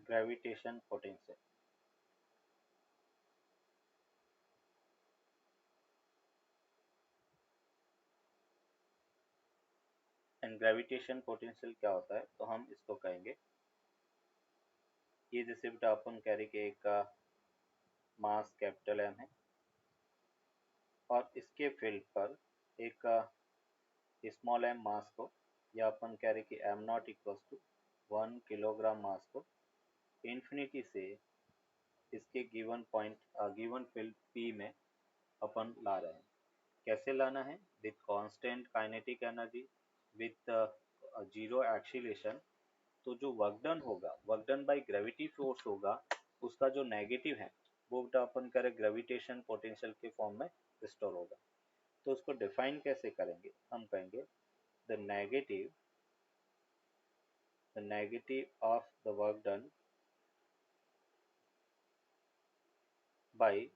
gravitation potential. And gravitation potential क्या होता है, तो हम इसको कहेंगे, ये जैसे बेटा अपन कह रहे कि एक का मास कैपिटल एम है और इसके फील्ड पर एक स्मॉल एम मास को, या अपन कह रहे कि M naught equals to 1 kilogram mass को इन्फिनिटी से इसके given point given field P में अपन ला रहे हैं। कैसे लाना है? With constant kinetic energy, with zero acceleration. तो जो वर्क डन होगा, work done by gravity force होगा, उसका जो नेगेटिव है वो अपन करें ग्रेविटेशन पोटेंशियल के फॉर्म में स्टोर होगा। तो उसको डिफाइन कैसे करेंगे? हम कहेंगे the negative of the work done bye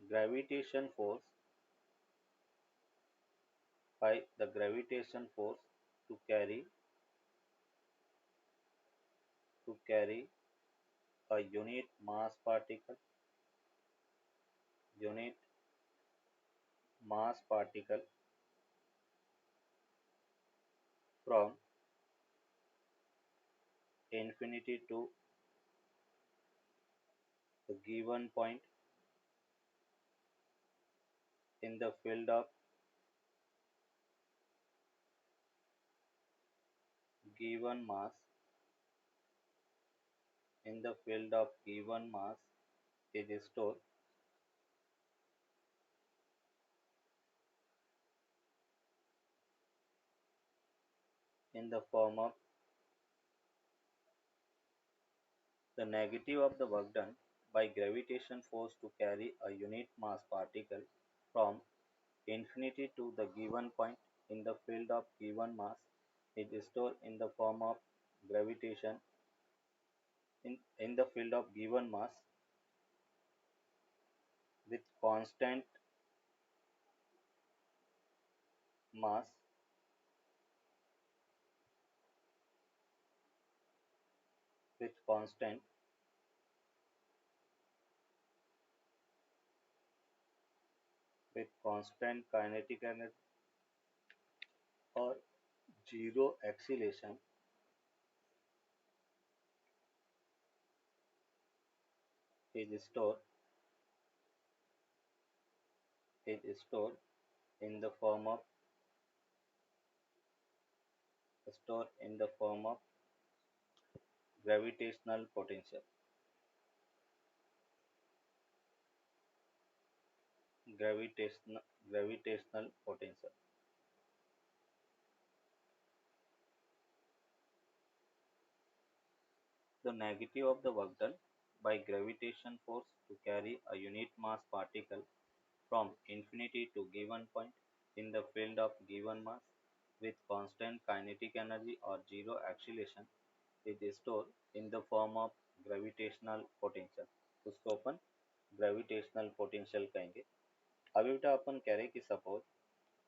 gravitation force to carry a unit mass particle from infinity to the given point in the field of given mass is stored in the form of the negative of the work done by gravitation force to carry a unit mass particle from infinity to the given point in the field of given mass is stored in the form of gravitation in the field of given mass with constant mass with constant kinetic energy or zero acceleration is stored in the form of gravitational potential. Gravitational potential. The negative of the work done by gravitation force to carry a unit mass particle from infinity to given point in the field of given mass with constant kinetic energy or zero acceleration is stored in the form of gravitational potential. उसको अपन gravitational potential कहेंगे। अभी बेटा अपन कह रहे कि suppose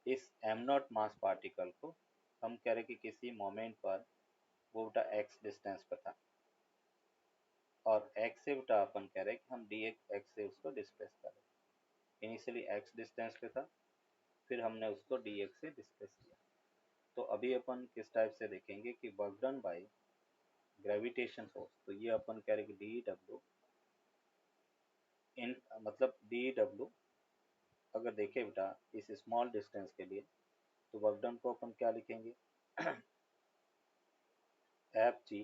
इस am not mass particle को हम कह रहे कि किसी मोमेंट पर वो बेटा एक्स डिस्टेंस पर था और एक्स से बेटा अपन कह रहे कि हम डी एक्स से उसको डिस्प्लेस कर रहे। इनिशियली एक्स डिस्टेंस पे था, फिर हमने उसको डी एक्स से डिस्प्लेस किया। तो अभी अपन किस टाइप से देखेंगे कि work done bye gravitation force, तो ये अपन कह रहे कि डी डब्ल्यू इन मतलब डी डब्ल्यू अगर देखें बेटा इस स्मॉल डिस्टेंस के लिए, तो वर्क डन को अपन क्या लिखेंगे? एफ जी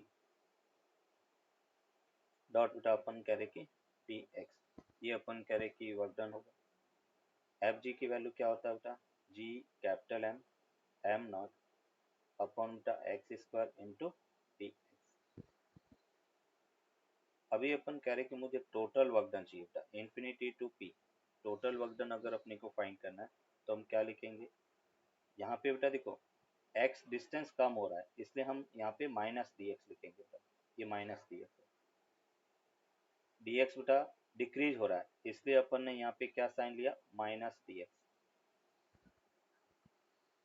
डॉट बेटा अपन कह रहे कि डी एक्स, ये अपन कह रहे कि वर्क डन होगा। एफ जी की वैल्यू क्या होता है बेटा? G capital M M naught upon बेटा X square into D X. अभी अपन कह रहे कि मुझे टोटल वर्क डन चाहिए बेटा infinity to P. Total work done अगर अपने को फाइंड करना है तो हम क्या लिखेंगे? यहाँ पे बेटा देखो x डिस्टेंस कम हो रहा है, इसलिए हम यहाँ पे माइनस डी एक्स लिखेंगे बेटा। ये माइनस डी एक्स है, डी एक्स बेटा डिक्रीज हो रहा है, इसलिए अपन ने यहाँ पे क्या साइन लिया? Minus D x.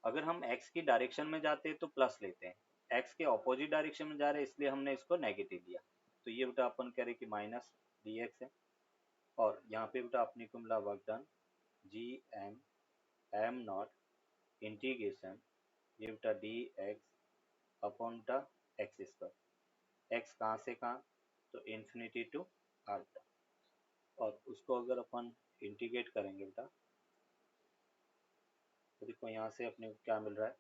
अगर हम x की डायरेक्शन में जाते हैं तो प्लस लेते हैं, एक्स के ऑपोजिट डायरेक्शन में जा रहे हैं इसलिए हमने इसको नेगेटिव लिया। तो ये बेटा अपन कह रहे कि माइनस डी एक्स है, और यहाँ पे बेटा अपने को मिला work done G M M naught integration ये बेटा डी एक्स अपॉन बेटा एक्स स्क्वायर, एक्स कहाँ से कहाँ, तो इन्फिनिटी टू आर बेटा, और उसको अगर अपन इंटीग्रेट करेंगे बेटा तो देखो यहाँ से अपने को क्या मिल रहा है,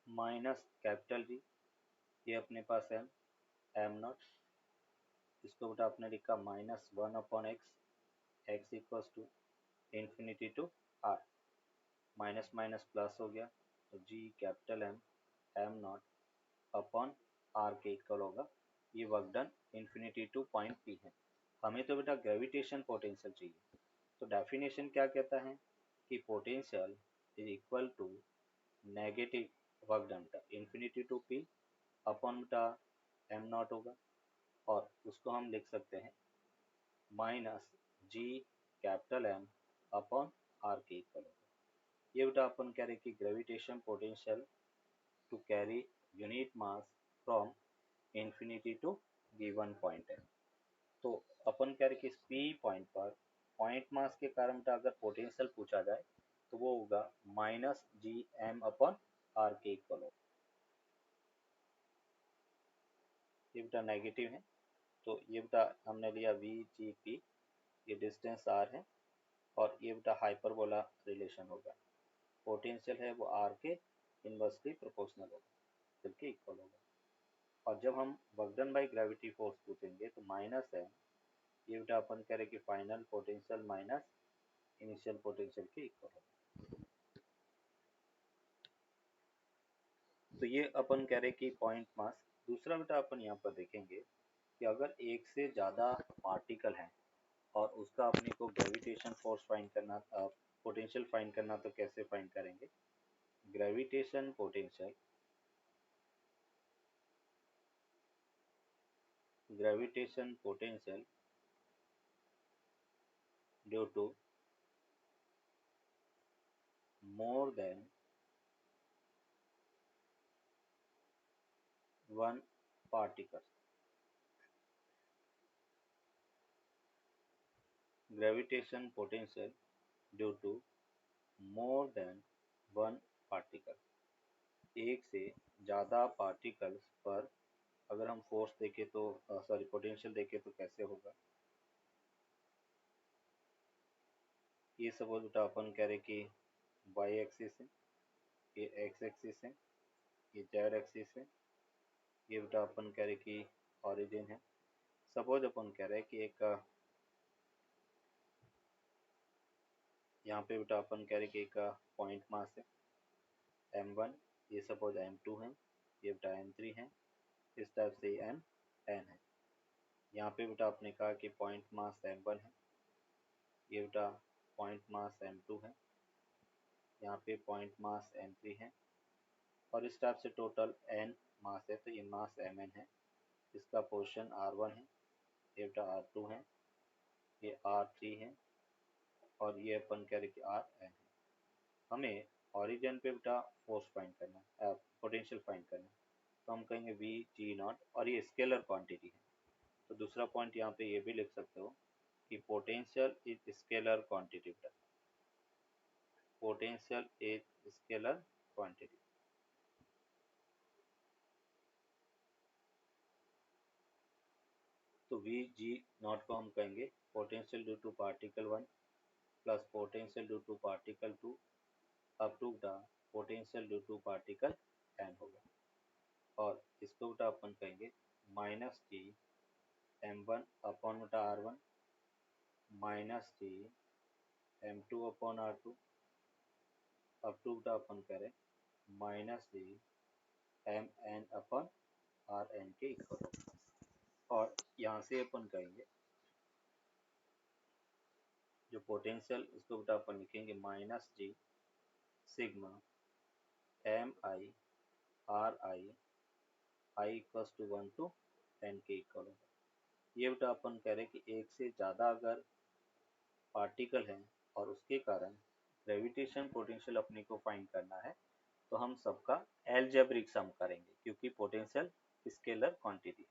माइनस कैपिटल जी, ये अपने पास है एम नॉट, इसको बेटा आपने लिखा minus one upon X, X equals to infinity to R, minus minus plus हो गया, तो G capital M M naught upon R के इक्वल होगा, ये work done infinity to point P है। हमें तो बेटा ग्रेविटेशन पोटेंशियल चाहिए, तो डेफिनेशन क्या कहता है कि potential is equal to negative work done का इन्फिनिटी टू पी अपॉन बेटा एम नॉट होगा, और उसको हम लिख सकते हैं minus G capital M upon R के इक्वल होगा। ये बेटा अपन कह रहे कि gravitation potential to carry unit mass from infinity to given point है। तो अपन कह रहे कि इस पी पॉइंट पर पॉइंट मास के कारण बेटा अगर पोटेंशियल पूछा जाए तो वो होगा minus G M upon R के इक्वल होगा। ये बेटा नेगेटिव है, तो ये बेटा हमने लिया वी जी पी, ये डिस्टेंस आर है, और ये बेटा हाइपरबोला रिलेशन होगा, पोटेंशियल है वो आर के इनवर्सली प्रोपोर्शनल होगा, बल्कि इक्वल होगा। और जब हम work done by gravity force पूछेंगे तो माइनस है, ये बेटा अपन कह रहे कि final potential minus initial potential के इक्वल होगा। तो ये अपन कह रहे कि पॉइंट मास। दूसरा बेटा अपन यहाँ पर देखेंगे कि अगर एक से ज़्यादा पार्टिकल हैं और उसका अपने को ग्रेविटेशन फोर्स फाइंड करना, पोटेंशियल फाइंड करना, तो कैसे फाइंड करेंगे, gravitation potential due to more than one particle, gravitation potential due to more than one particle, एक से ज़्यादा पार्टिकल्स पर अगर हम फोर्स देखें तो सॉरी पोटेंशियल देखें तो कैसे होगा। ये सपोज बेटा अपन कह रहे कि वाई एक्सिस है, ये एक्स एक्सिस है, ये जेड एक्सिस है, ये बेटा अपन कह रहे कि ऑरिजिन है। सपोज अपन कह रहे हैं कि एक यहाँ पे बेटा अपन कह रहे कि एक पॉइंट मास है m1, ये सपोज m2 है, ये बेटा m3 है, इस टाइप से n है। यहाँ पे बेटा आपने कहा कि पॉइंट मास m1 है, ये बेटा पॉइंट मास m2 है, यहाँ पे पॉइंट मास m3 है, और इस टाइप से टोटल n मास है, तो ये मास mn है, इसका पोर्शन r1 है, ये बेटा r2 है, ये r3 है, और ये अपन कह रहे कि rn है। हमें ओरिजिन पे बेटा फोर्स फाइंड करना है, पोटेंशियल फाइंड करना है, तो हम कहेंगे वी जी नॉट, और ये स्केलर क्वांटिटी है। तो दूसरा पॉइंट यहाँ पे ये भी लिख सकते हो कि पोटेंशियल इज स्केलर क्वांटिटी बेटा, पोटेंशियल इज स्केलर क्वांटिटी। तो वी जी नॉट को हम कहेंगे potential due to particle 1 plus potential due to particle 2 up to the potential due to particle n होगा, और इसको बेटा अपन कहेंगे माइनस जी m1 अपॉन बेटा r1 minus G m2 upon r2 up to बेटा अपन करें minus G mn upon rn के इक्वल होगा। और यहाँ से अपन कहेंगे जो पोटेंशियल, इसको बेटा अपन लिखेंगे minus G sigma M I R I I equals to 1 to n के इक्वल होगा। ये बेटा अपन कह रहे कि एक से ज़्यादा अगर पार्टिकल हैं और उसके कारण ग्रेविटेशन पोटेंशियल अपने को फाइंड करना है, तो हम सबका एल्जेब्रिक सम करेंगे क्योंकि पोटेंशियल स्केलर क्वांटिटी है।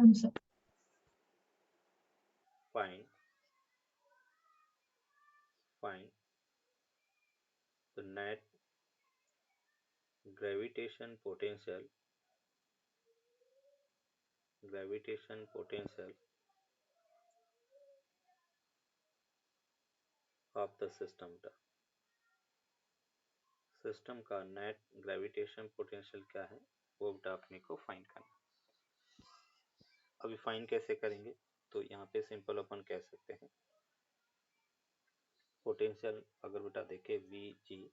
Answer. Find the net gravitation potential of the system। System का नेट ग्रेविटेशन पोटेंशियल क्या है वो बेटा अपने को फाइंड करना। अभी फाइंड कैसे करेंगे, तो यहाँ पे सिंपल अपन कह सकते हैं पोटेंशियल अगर बेटा देखे वी जी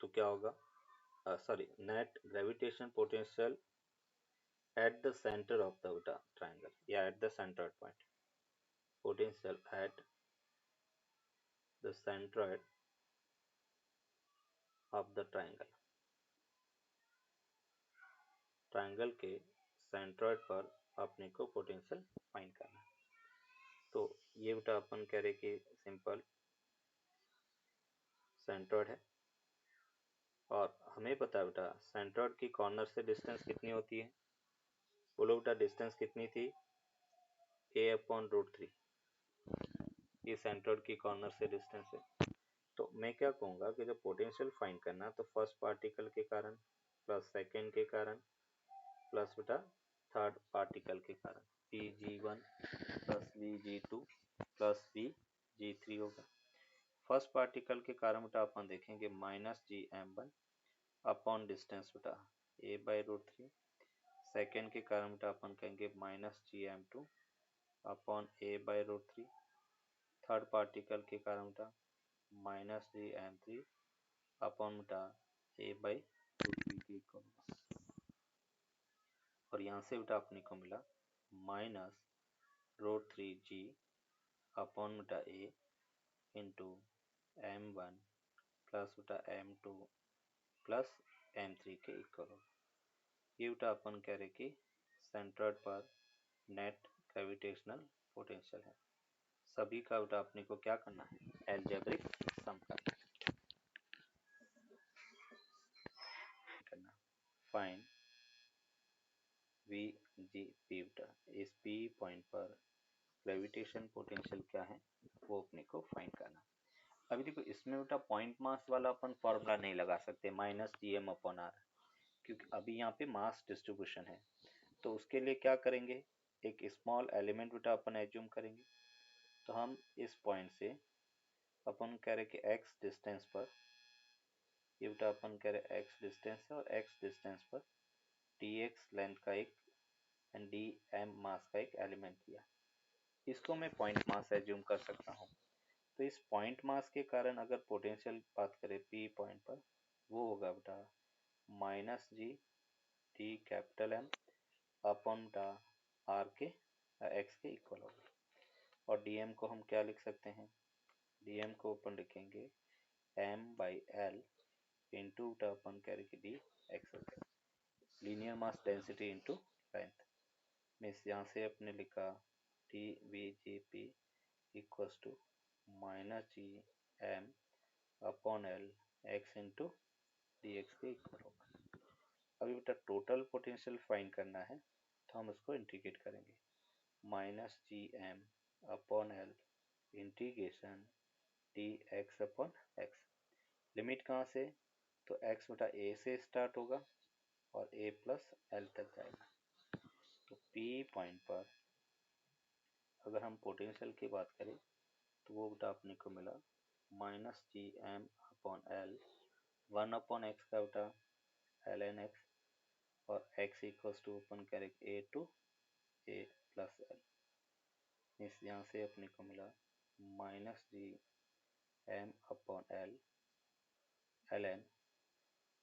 तो क्या होगा, sorry net gravitation potential at the centre of the बेटा ट्राइंगल या at the centroid point, potential at the centroid of the triangle के सेंट्रोइड पर अपने को पोटेंशियल फाइंड करना है। तो ये बेटा अपन कह रहे कि सिंपल सेंट्रोइड है और हमें पता है बेटा सेंट्रोइड की कॉर्नर से डिस्टेंस कितनी होती है, बोलो बेटा डिस्टेंस कितनी थी, a/√3, ये सेंट्रोइड की कॉर्नर से डिस्टेंस है। तो मैं क्या कहूँगा कि जब पोटेंशियल फाइंड करना तो फर्स्ट पार्टिकल के कारण प्लस सेकेंड के कारण प्लस बेटा थर्ड पार्टिकल के कारण Pg1 plus Vg2 plus Vg3 होगा। फर्स्ट पार्टिकल के कारण बेटा अपन देखेंगे -Gm1 अपॉन डिस्टेंस बेटा a/√3, सेकेंड के कारण बेटा अपन कहेंगे -Gm2 upon a/√3, third particle के कारण बेटा -Gm3 अपॉन बेटा a/√3 के इक्वल होगा। और यहाँ से बेटा अपने को मिला -√3g अपॉन बेटा a इंटू m1 प्लस बेटा m2 प्लस m3 के इक्वल होगा। ये बेटा अपन कह रहे कि सेंट्रोइड पर नेट ग्रेविटेशनल पोटेंशियल है। सभी का बेटा अपने को क्या करना है, एल्जेब्रिक सम करना। फाइंड वी जी पी बेटा इस पी पॉइंट पर ग्रेविटेशन पोटेंशियल क्या है वो अपने को फाइंड करना। अभी देखो इसमें बेटा पॉइंट मास वाला अपन फॉर्मूला नहीं लगा सकते -Gm/r, क्योंकि अभी यहाँ पे मास डिस्ट्रीब्यूशन है। तो उसके लिए क्या करेंगे, एक स्मॉल एलिमेंट बेटा अपन एज्यूम करेंगे। तो हम इस पॉइंट से अपन कह रहे कि x डिस्टेंस पर, ये बेटा अपन कह रहे x डिस्टेंस है और x डिस्टेंस पर dx लेंथ का एक एंड dm मास का एक एलिमेंट लिया, इसको मैं पॉइंट मास एज्यूम कर सकता हूँ। तो इस पॉइंट मास के कारण अगर पोटेंशियल बात करें p पॉइंट पर, वो होगा बेटा -G d capital M upon बेटा r के x के इक्वल होगा। और dm को हम क्या लिख सकते हैं, dm को अपन लिखेंगे m/l इंटू बेटा अपन कह रहे कि डी एक्स होगा, linear mass density into length. Means यहाँ से अपने लिखा T V G P equals to -Gm upon l x into D X के इक्वल होगा। अभी बेटा टोटल पोटेंशियल फाइंड करना है तो हम उसको इंटीग्रेट करेंगे, -Gm upon l integration D X upon x. Limit कहाँ से, तो x बेटा a से स्टार्ट होगा और a प्लस l तक जाएगा। तो P पॉइंट पर अगर हम पोटेंशियल की बात करें तो वो बेटा अपने को मिला -Gm upon l 1 upon x का बेटा ln x और x इक्वल्स टू अपन करें a to a plus l। इस यहाँ से अपने को मिला -Gm upon l ln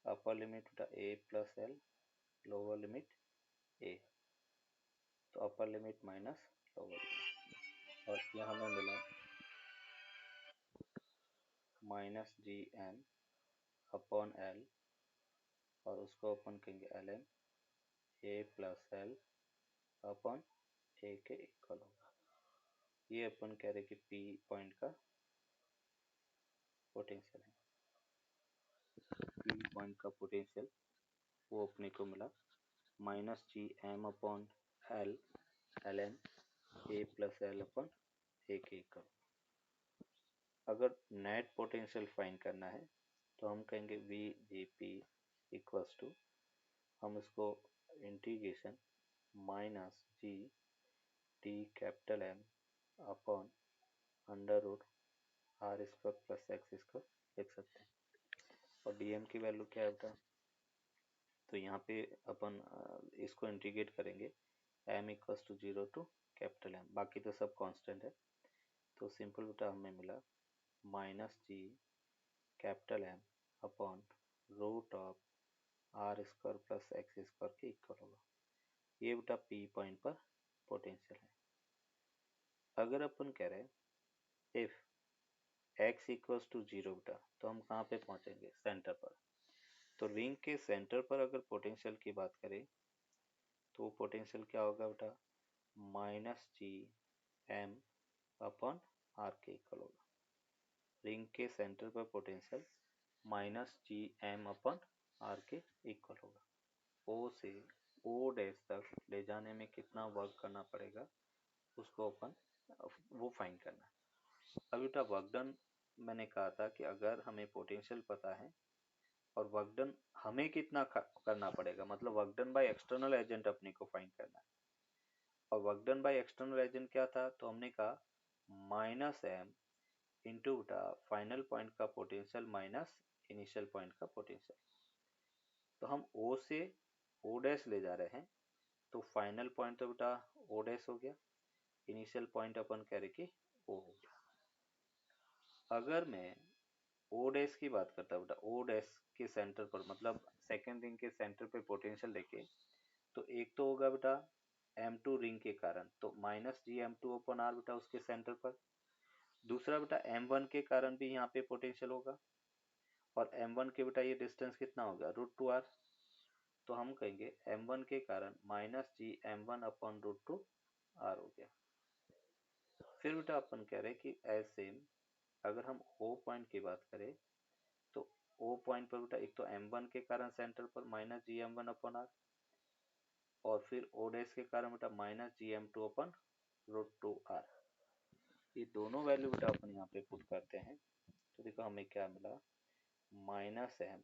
upper limit बेटा a plus l, lower limit A, तो upper limit minus lower limit, और यहाँ हमें मिला minus G M upon L, और उसको अपन कहेंगे L M A plus L upon A के इक्वल होगा। ये अपन कह रहे कि पी पॉइंट का पोटेंशियल है। पी पॉइंट का पोटेंशियल वो अपने को मिला minus G M upon L L M A plus L upon A के इक्वल। अगर नेट पोटेंशियल फाइंड करना है तो हम कहेंगे V G P equals to, हम इसको integration minus G T capital M upon under root R square plus X square लिख सकते हैं। और डीएम की वैल्यू क्या है बेटा, तो यहाँ पे अपन इसको इंटीग्रेट करेंगे M equals to 0 to capital M, बाकी तो सब कांस्टेंट है। तो सिंपल बेटा हमें मिला minus G capital M upon root of R square plus X square के इक्वल होगा। ये बेटा पी पॉइंट पर पोटेंशियल है। अगर अपन कह रहे हैं इफ x इक्वल्स टू 0 बेटा, तो हम कहाँ पे पहुंचेंगे, सेंटर पर। तो रिंग के सेंटर पर अगर पोटेंशियल की बात करें तो पोटेंशियल क्या होगा बेटा, minus G M upon R के इक्वल होगा। रिंग के सेंटर पर potential minus G M upon R के इक्वल होगा। ओ से ओ डैश तक ले जाने में कितना वर्क करना पड़ेगा उसको अपन वो फाइंड करना है। अब बेटा वर्क डन मैंने कहा था कि अगर हमें पोटेंशियल पता है और वर्क डन हमें कितना करना पड़ेगा, मतलब work done by external agent अपने को फाइंड करना है। और work done by external agent क्या था, तो हमने कहा माइनस एम इंटू बेटा फाइनल पॉइंट का पोटेंशियल माइनस इनिशियल पॉइंट का पोटेंशियल। तो हम ओ से ओ डैश ले जा रहे हैं, तो फाइनल पॉइंट तो बेटा ओ डैश हो गया, इनिशियल पॉइंट अपन कह रहे कि ओ हो गया। अगर मैं ओ डैश की बात करता हूँ बेटा, ओ डैश के सेंटर पर मतलब सेकेंड रिंग के सेंटर पे पोटेंशियल देखे, तो एक तो होगा बेटा M2 रिंग के कारण, तो minus G M2 open are बेटा उसके सेंटर पर। दूसरा बेटा M1 के कारण भी यहाँ पे पोटेंशियल होगा, और M1 के बेटा ये डिस्टेंस कितना होगा, √2r। तो हम कहेंगे M1 के कारण minus G M1 upon √2 r हो गया। फिर बेटा अपन कह रहे हैं कि एज सेम अगर हम O पॉइंट की बात करें तो O पॉइंट पर बेटा एक तो M1 के कारण सेंटर पर minus G M1 upon r, और फिर O डैश के कारण बेटा minus G M2 upon √2r। ये दोनों वैल्यू बेटा अपन यहाँ पे पुट करते हैं, तो देखो हमें क्या मिला, माइनस एम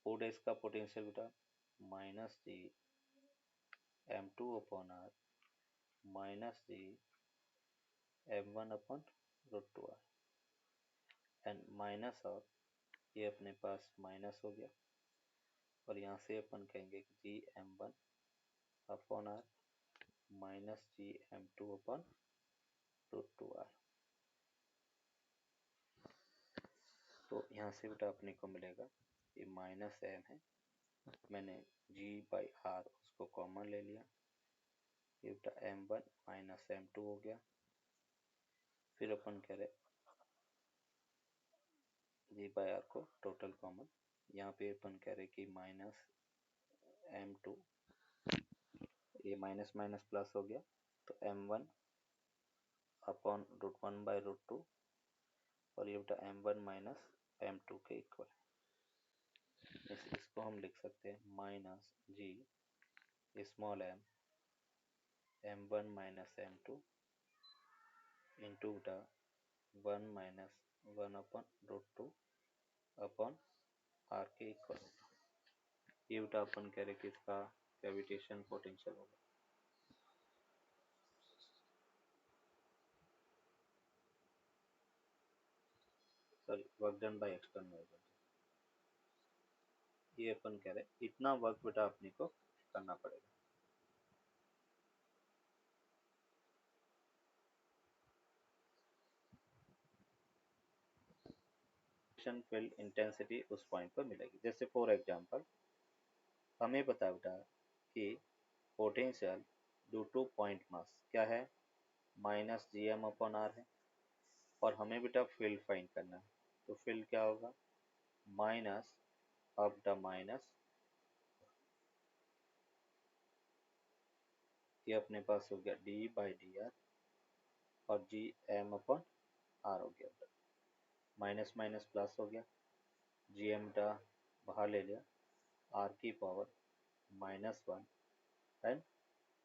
ओ डैश का पोटेंशियल बेटा minus G M2 upon R minus G M1 upon √2r, and minus और ये अपने पास माइनस हो गया, और यहाँ से अपन कहेंगे कि G M1 upon R minus G M2 upon √2r। तो यहाँ से बेटा अपने को मिलेगा ये माइनस एम है, मैंने जी बाई आर उसको कॉमन ले लिया, ये बेटा M1 माइनस M2 हो गया। फिर अपन कह रहे जी बाई आर को टोटल कॉमन, यहाँ पे अपन कह रहे कि माइनस M2, ये माइनस माइनस प्लस हो गया, तो M1 अपॉन √1 बाई √2, और ये बेटा M1 माइनस M2 के इक्वल है। इसको हम लिख सकते हैं minus G small M M1 minus M2 into बेटा 1 माइनस 1 अपॉन √2 अपॉन आर के इक्वल होगा। ये बेटा अपन कह रहे कि इसका ग्रेविटेशन पोटेंशियल होगा, sorry work done by external agent. ये अपन कह रहे इतना वर्क बेटा अपने को करना पड़ेगा। फील्ड इंटेंसिटी उस पॉइंट पर मिलेगी। जैसे फॉर एग्जांपल हमें पता बेटा कि potential due to point mass क्या है, minus G M upon R है। और हमें बेटा फील्ड फाइंड करना है, तो फील्ड क्या होगा, माइनस ऑफ द माइनस, ये अपने पास हो गया डी बाई डी आर, और जी एम अपॉन आर हो गया, माइनस माइनस प्लस हो गया, जी एम बेटा बाहर ले लिया, आर की पावर -1 एंड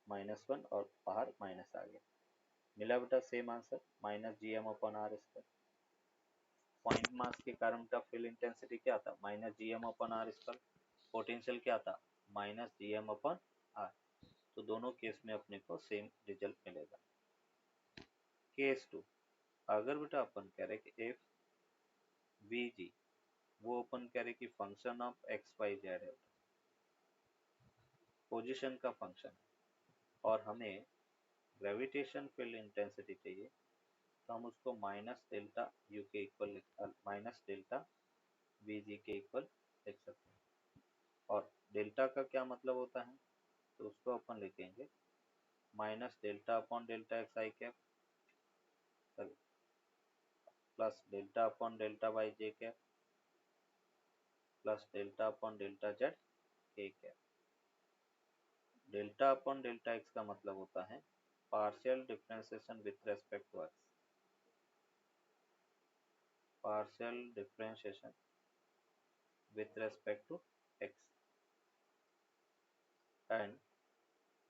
-1 और बाहर माइनस आ गया, मिला बेटा same answer, minus G M upon R square. Point mass के कारण का फील्ड इंटेंसिटी क्या था, minus G M upon R square. Potential क्या था, minus G M upon R. तो दोनों केस में अपने को सेम रिजल्ट मिलेगा। केस 2, अगर बेटा अपन कह रहे कि एफ वी जी, वो अपन कह रहे कि function of X Y Z है, पोजीशन का फंक्शन है, और हमें ग्रेविटेशन फील्ड इंटेंसिटी चाहिए, तो हम उसको माइनस डेल्टा यू के इक्वल, माइनस डेल्टा वी जी के इक्वल लिख सकते हैं। और डेल्टा का क्या मतलब होता है, तो उसको अपन लिखेंगे minus delta upon delta X I cap plus delta upon delta Y J cap plus delta upon delta Z के cap. Delta upon delta X का मतलब होता है partial differentiation with respect to X, partial differentiation with respect to X, and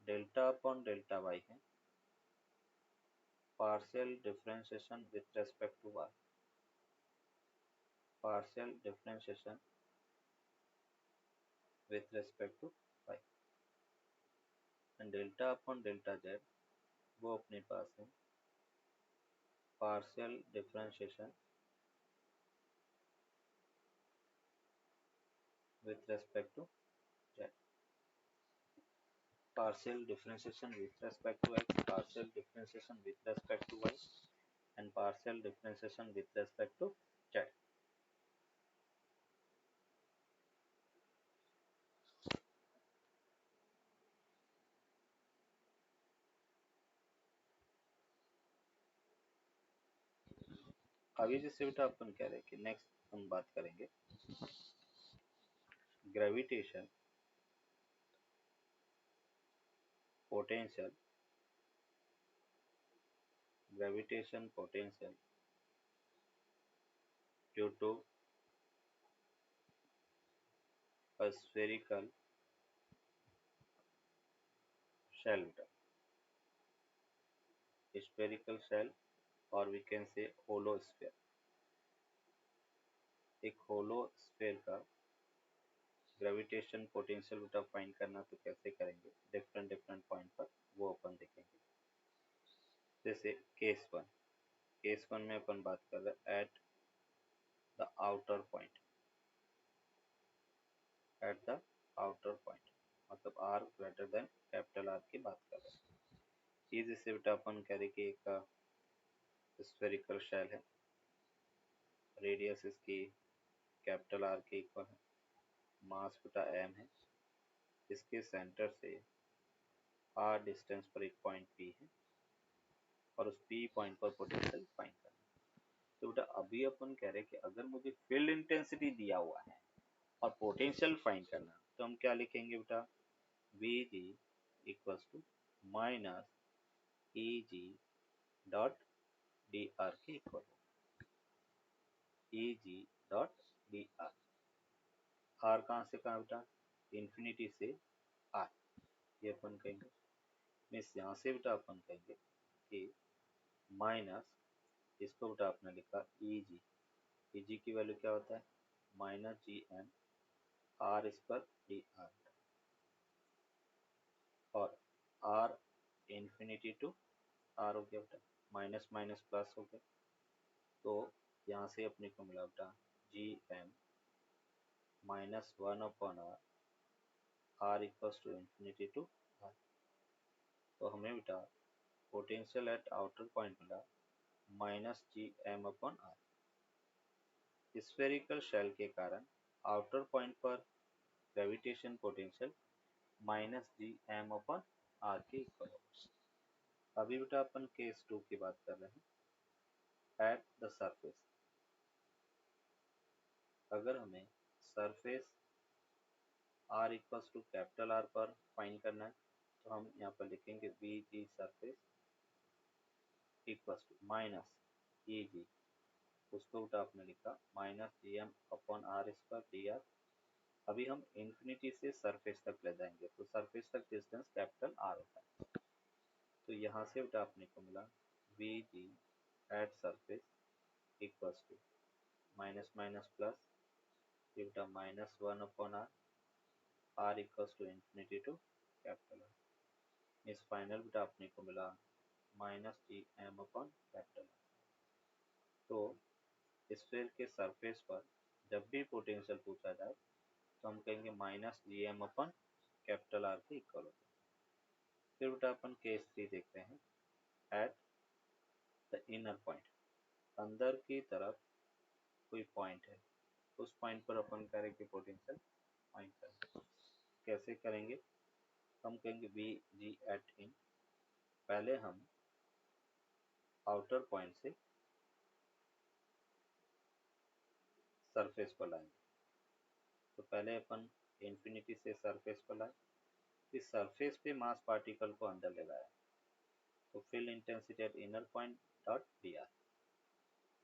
delta upon delta Y है partial differentiation with respect to Y, partial differentiation with respect to Y, and delta upon delta Z वो अपने पास है partial differentiation with respect to z, partial differentiation with respect to x, partial differentiation with respect to y, and partial differentiation with respect to z। आगे जैसे बेटा अपन कह रहे हैं कि नेक्स्ट हम बात करेंगे gravitation potential, gravitation potential due to a spherical shell, spherical shell, or we can say hollow sphere। एक होलो स्फीयर का ग्रेविटेशन पोटेंशियल बेटा फाइंड करना तो कैसे करेंगे, डिफरेंट डिफरेंट पॉइंट पर, वो अपन देखेंगे। जैसे केस वन में अपन बात कर रहे हैं at the outer point, at the outer point मतलब R greater than capital R की बात कर रहे हैं। ये जैसे बेटा अपन कह रहे कि एक स्फेरिकल शेल है, रेडियस इसकी कैपिटल आर के इक्वल है, मास बेटा एम है, इसके सेंटर से आर डिस्टेंस पर एक पॉइंट पी है, और उस पी पॉइंट पर पोटेंशियल फाइंड करना है। तो बेटा अभी अपन कह रहे हैं कि अगर मुझे फील्ड इंटेंसिटी दिया हुआ है और पोटेंशियल फाइंड करना, तो हम क्या लिखेंगे बेटा, V G equals to minus E G dot D R के इक्वल हो, E G dot D R, R कहाँ से कहाँ बेटा, इन्फिनिटी से आर, ये अपन कहेंगे। मीन्स यहाँ से बेटा अपन कहेंगे कि माइनस, इसको बेटा आपने लिखा ई जी, ई जी की वैल्यू क्या होता है, minus G M R square D R, और आर इन्फिनिटी टू आर हो गया बेटा, माइनस माइनस प्लस हो गया, तो यहाँ से अपने को मिला बेटा G M -1 upon R, R equals to infinity to R. तो हमें बेटा पोटेंशियल एट आउटर पॉइंट मिला minus G M upon R. Spherical shell के कारण आउटर पॉइंट पर gravitation potential minus G M upon R के इक्वल होगा। अभी बेटा अपन केस 2 की बात कर रहे हैं। एट द सरफेस, अगर हमें surface R equals to capital R पर फाइंड करना है तो हम यहाँ पर लिखेंगे V G surface equals to minus E G, उसको बेटा आपने लिखा minus G M upon R square D R. अभी हम इंफिनिटी से सरफेस तक ले जाएंगे तो सरफेस तक डिस्टेंस कैपिटल आर होता है। तो यहाँ से बेटा अपने को मिला V G at surface equals to minus minus plus, ये बेटा minus one upon R, R equals to infinity to capital R. इस फाइनल बेटा अपने को मिला minus G M upon capital R. तो स्फीयर के सरफेस पर जब भी पोटेंशियल पूछा जाए तो हम कहेंगे minus G M upon capital R के इक्वल होता है। फिर बेटा अपन केस 3 देखते हैं। एट द इनर पॉइंट, अंदर की तरफ कोई पॉइंट है, उस पॉइंट पर अपन करेंगे पोटेंशियल फाइंड करेंगे। कैसे करेंगे? हम कहेंगे वी जी एट इन, पहले हम आउटर पॉइंट से सरफेस पर लाएंगे। तो पहले अपन इंफिनिटी से सरफेस पर लाए, इस सरफेस पे मास पार्टिकल को अंदर ले लाया तो field intensity at inner point dot D R,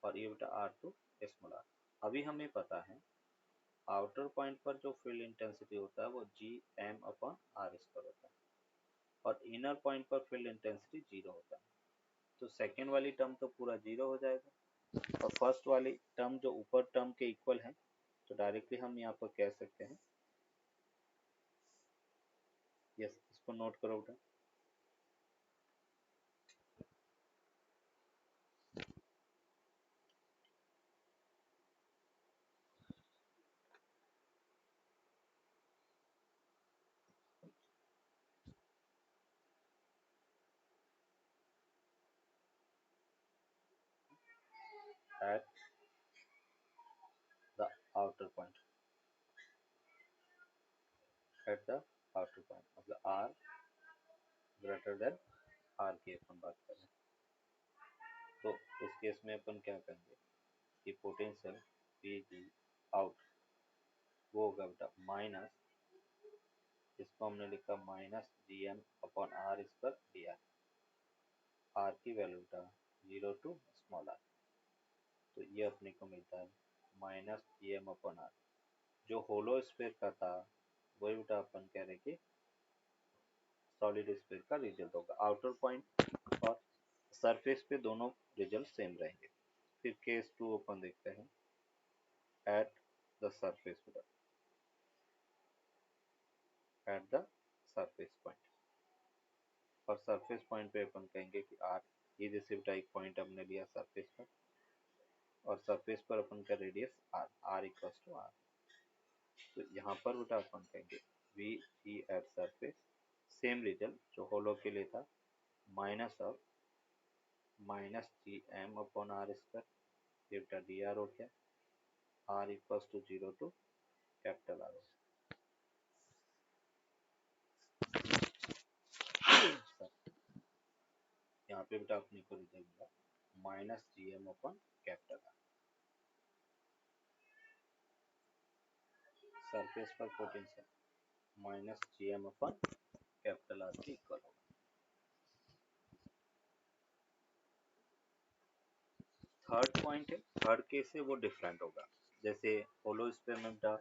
और ये बेटा आर टू स्मॉल आर। अभी हमें पता है आउटर पॉइंट पर जो फील्ड इंटेंसिटी होता है वो G M upon R square होता है, और इनर पॉइंट पर फील्ड इंटेंसिटी जीरो होता है। तो सेकेंड वाली टर्म तो पूरा जीरो हो जाएगा, और फर्स्ट वाली टर्म जो ऊपर टर्म के इक्वल है तो डायरेक्टली हम यहाँ पर कह सकते हैं, यस इसको नोट करो बेटा, eight the outer point, at the outer point मतलब आर ग्रेटर देन आर की अपन बात कर रहे हैं। तो इस केस में अपन क्या करेंगे कि पोटेंशियल पी जी आउट वो होगा बेटा माइनस, इसको हमने लिखा minus G M upon R square D R, R की वैल्यू बेटा जीरो टू स्मॉल आर। तो ये अपने को मिलता है minus G M upon R, जो होलो स्फीयर का था वही बेटा अपन कह रहे कि सॉलिड स्फीयर का रिजल्ट होगा। आउटर पॉइंट और सरफेस पे दोनों रिजल्ट सेम रहेंगे। फिर केस 2 अपन देखते हैं। एट द सरफेस बेटा, एट द सरफेस पॉइंट, और सरफेस पॉइंट पे अपन कहेंगे कि आर, ये जैसे बेटा एक पॉइंट हमने लिया सरफेस पर, और सरफेस पर अपन का radius R, R equals to R. तो यहाँ पर बेटा अपन कहेंगे V G at surface, same result जो होलो के लिए था, minus of minus G M upon R square, ये बेटा डी आर हो गया, R equals to zero to capital R. यहाँ पे बेटा अपने को रिजल्ट मिला minus G M upon capital R. Surface पर potential minus G M upon capital R के इक्वल होगा। थर्ड पॉइंट है, थर्ड केस है वो डिफरेंट होगा। जैसे होलो स्फीयर में बेटा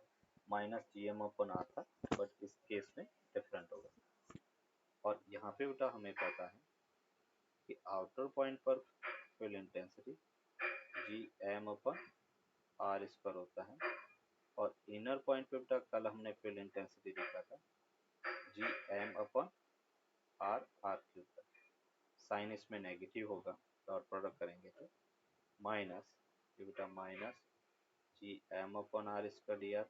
minus G M upon R था, बट इस केस में डिफरेंट होगा। और यहाँ पे बेटा हमें पता है कि आउटर पॉइंट पर field intensity G M upon R square होता है, और इनर पॉइंट पे बेटा कल हमने फील्ड इंटेंसिटी देखा था G M upon R, R cube. Sign इसमें नेगेटिव होगा, डॉट प्रोडक्ट करेंगे तो माइनस, ये बेटा minus G M upon R square D R,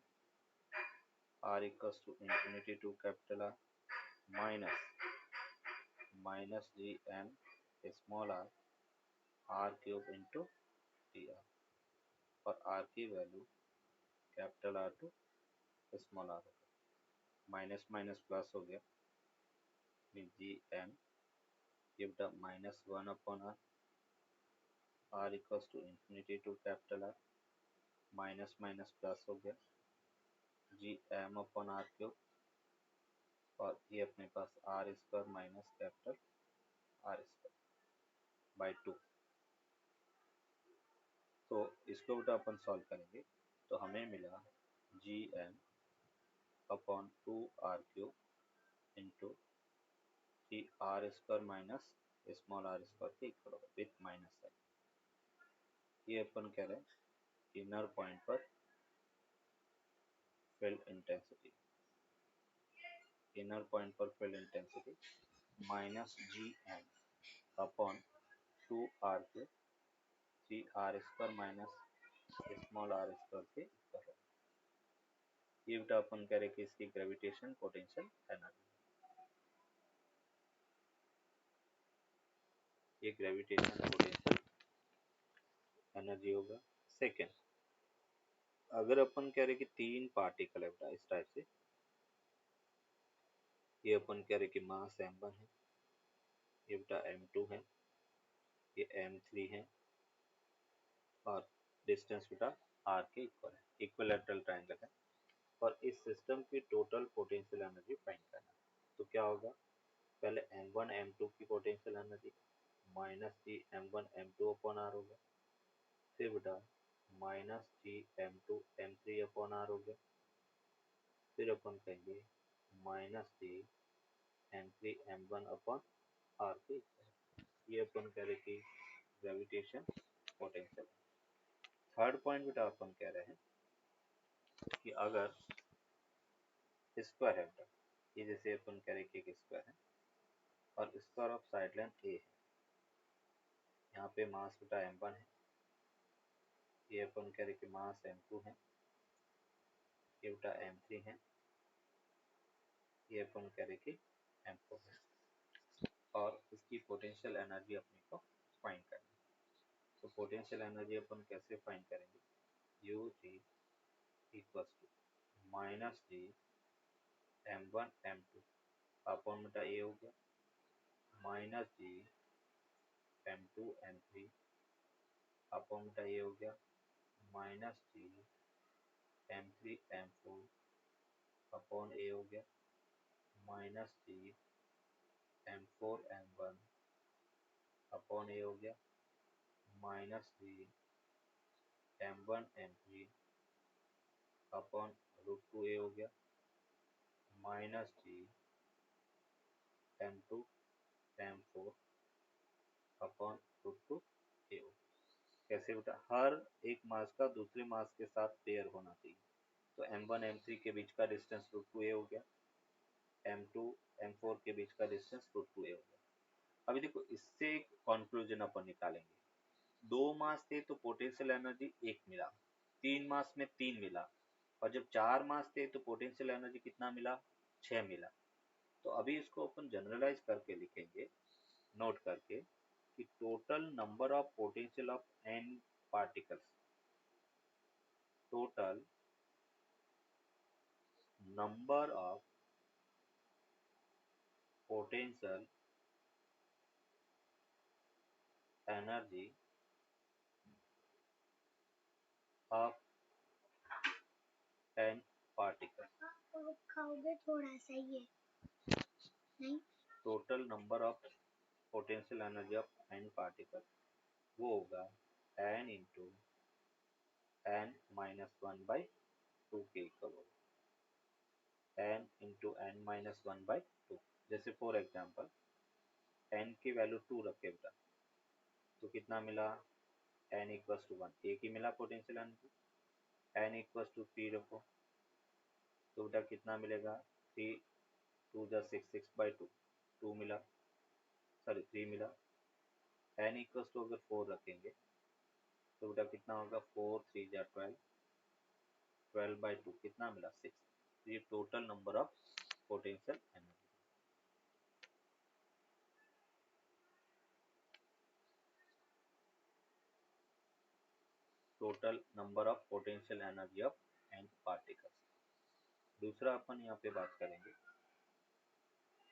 R equals to infinity to capital R, minus minus G M small R, R cube into D R, और R की value capital R to small R होगा। Minus minus plus हो गया, G M, ये बेटा -1/r, R equals to infinity to capital R, minus minus plus हो गया, G M upon R cube, और ये अपने पास R square minus capital R square by 2। तो इसको बेटा अपन सॉल्व करेंगे तो हमें मिला G M upon 2r cube into G R square minus small R square के इक्वल होगा विथ माइनस साइन। ये अपन कह रहे हैं इनर पॉइंट पर फील्ड इंटेंसिटी, इनर पॉइंट पर field intensity minus G M upon 2r cube G R square minus small R square के इक्वल होगा। ये बेटा अपन कह रहे कि इसकी ग्रेविटेशन पोटेंशियल एनर्जी, ये ग्रेविटेशन पोटेंशियल एनर्जी होगा। सेकेंड, अगर अपन कह रहे कि 3 पार्टिकल है बेटा इस टाइप से, ये अपन कह रहे कि मास m1 है, ये बेटा m2 है, ये m3 है, और डिस्टेंस बेटा r के इक्वल है, इक्विलैटरल ट्रायंगल है, और इस सिस्टम की टोटल पोटेंशियल एनर्जी फाइंड करना है। तो क्या होगा, पहले m1 m2 की potential energy minus G m1 m2 upon r हो गया, फिर बेटा minus G m2 m3 upon r हो गया, फिर अपन कहेंगे माइनस जी m3 m1 अपॉन r के इक्वल। ये अपन कह रहे कि ग्रेविटेशन पोटेंशियल। थर्ड पॉइंट बेटा अपन कह रहे हैं कि अगर स्क्वायर है बेटा, ये जैसे अपन कह रहे कि एक स्क्वायर है और square of side length a है, यहाँ पे मास बेटा m1 है, ये अपन कह रहे कि मास m2 है, ये बेटा m3 है, ये अपन कह रहे कि m4 है, और इसकी पोटेंशियल एनर्जी अपने को फाइंड करनी है। तो पोटेंशियल एनर्जी अपन कैसे फाइंड करेंगे, U G equals to minus G m1 m2 upon बेटा ए हो गया, minus G m2 m3 upon बेटा ए हो गया, माइनस जी m3 m4 अपॉन ए हो गया, माइनस जी m4 m1 अपॉन ए हो गया, minus G m1 m3 upon √2 ए हो गया, minus G m2 m4 upon √2 ए हो गया। कैसे बेटा, हर एक मास का दूसरे मास के साथ पेयर होना चाहिए, तो m1 m3 के बीच का डिस्टेंस √2 ए हो गया, m2 m4 के बीच का डिस्टेंस √2 ए हो गया। अभी देखो इससे एक कंक्लूजन अपन निकालेंगे, 2 मास थे तो पोटेंशियल एनर्जी 1 मिला, 3 मास में 3 मिला, और जब 4 मास थे तो पोटेंशियल एनर्जी कितना मिला, 6 मिला। तो अभी इसको अपन जनरलाइज करके लिखेंगे, नोट करके, कि total number of potential of n particles, total number of potential energy of n particle, खाओगे थोड़ा सा ये नहीं, total number of potential energy of n particle वो होगा n इंटू n माइनस 1/2 के इक्वल होगा, n इंटू n माइनस 1/2। जैसे फॉर एग्जाम्पल n की वैल्यू 2 रखे बेटा, तो कितना मिला, n इक्वल्स टू 1, एक ही मिला potential energy. n equals to 3 रखो तो बेटा कितना मिलेगा, 3 2 जा 6 6/2, 2 मिला, सॉरी 3 मिला। n इक्वल्स टू अगर 4 रखेंगे तो बेटा कितना होगा, 4 3 जा 12, 12/2 कितना मिला, 6। तो ये total number of potential energy, total number of potential energy of n particles. दूसरा अपन यहाँ पे बात करेंगे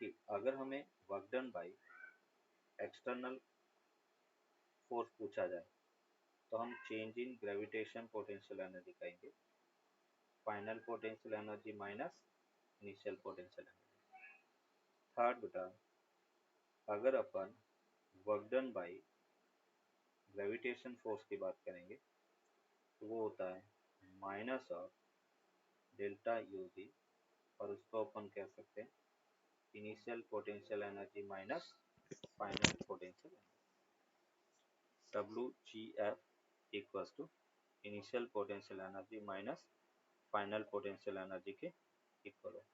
कि अगर हमें work done by external force पूछा जाए तो हम change in gravitation potential energy कहेंगे, final potential energy minus initial potential energy. Third बेटा, अगर अपन work done by gravitation force की बात करेंगे तो वो होता है minus of delta U G, और उसको अपन कह सकते हैं initial potential energy minus final potential energy. W G F equals to initial potential energy minus final potential energy के इक्वल हो।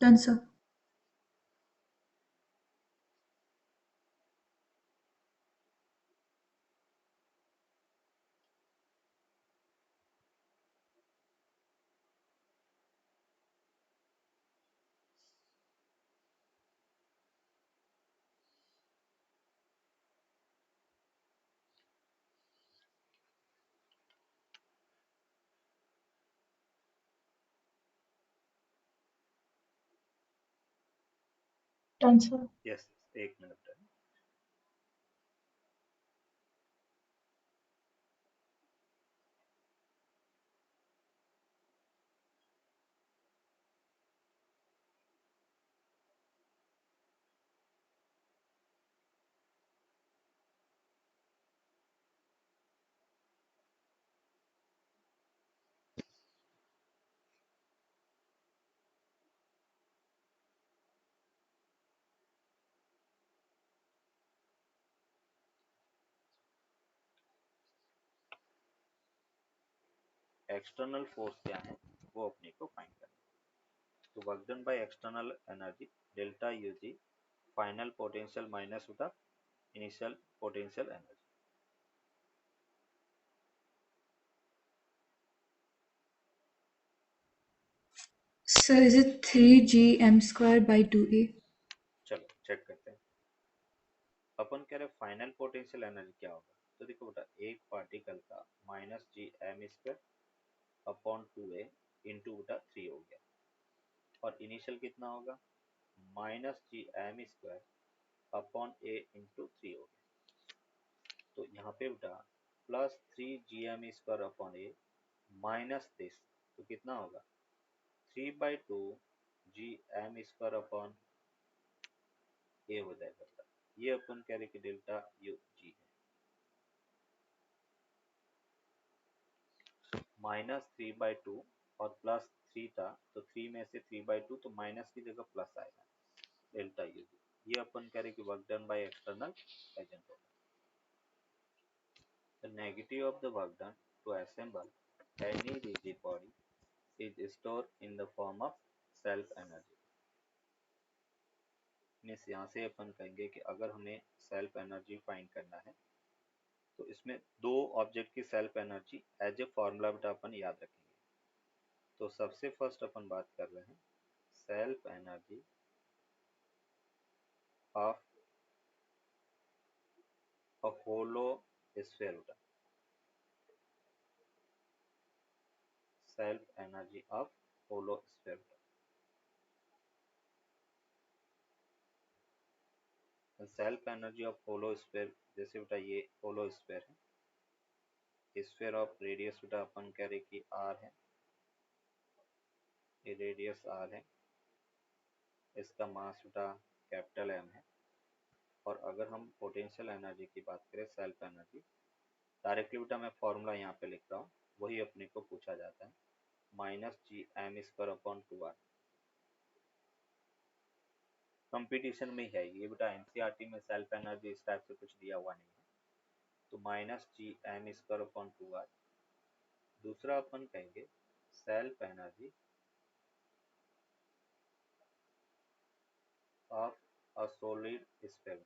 Done, sir. Done, sir. Yes, एक मिनट। एक्सटर्नल फोर्स क्या है वो अपने को फाइंड करना है। तो work done by external energy delta U G, final potential minus होता initial potential energy. Sir, is it 3g m squared by 2a? चलो चेक करते हैं। अपन कह रहे फाइनल पोटेंशियल एनर्जी क्या होगा, तो देखो बेटा एक पार्टिकल का minus G M square upon 2a into बेटा 3 हो गया, और इनिशियल कितना होगा minus G M square upon A into 3 हो गया। तो यहाँ पे बेटा plus 3 gm² upon A minus this, तो कितना होगा 3/2 gm² अपॉन ए हो जाएगा बेटा। ये अपन कह रहे कि डेल्टा यू जी है, -3/2 और +3 था, तो 3 में से 3/2 तो माइनस की जगह प्लस आएगा डेल्टा यू जी। ये अपन कह रहे कि work done by external agent होगा। The negative of the work done to assemble any rigid body is stored in the form of self energy। Means यहाँ से अपन कहेंगे कि अगर हमें सेल्फ एनर्जी फाइंड करना है तो इसमें दो ऑब्जेक्ट की self energy as a formula बेटा अपन याद रखेंगे। तो सबसे फर्स्ट अपन बात कर रहे हैं self energy of a hollow sphere बेटा, self energy of hollow sphere. Self energy of hollow sphere, जैसे बेटा ये होलो स्फीयर है, स्फीयर ऑफ रेडियस बेटा अपन कह रहे कि आर है, ये रेडियस आर है, इसका मास बेटा कैपिटल एम है। और अगर हम पोटेंशियल एनर्जी की बात करें सेल्फ एनर्जी, डायरेक्टली बेटा मैं फॉर्मूला यहाँ पे लिख रहा हूँ, वही अपने को पूछा जाता है -gm² अपॉन 2r। कंपटीशन में है ये बेटा, एनसीईआरटी में सेल्फ एनर्जी इस टाइप से कुछ दिया हुआ नहीं है, तो -gm² अपॉन 2r। दूसरा अपन कहेंगे self energy of a solid sphere,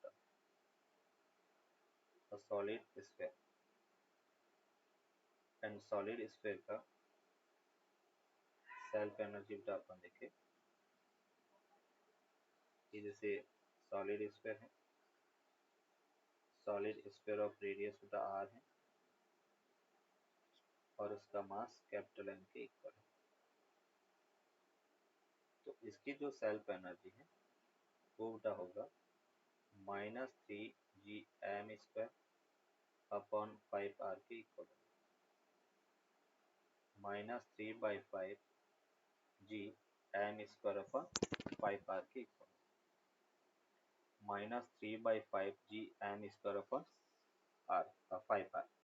a solid sphere। And solid sphere का सेल्फ एनर्जी बेटा अपन देखे कि जैसे सॉलिड स्फीयर है, सॉलिड स्फीयर ऑफ रेडियस बेटा आर है और उसका मास कैपिटल एम के इक्वल है। तो इसकी जो सेल्फ एनर्जी है वो बेटा होगा -3 g m² अपॉन 5r के इक्वल है। -3/5 g m² अपॉन 5r के equal -3/5 g m² upon r 5r।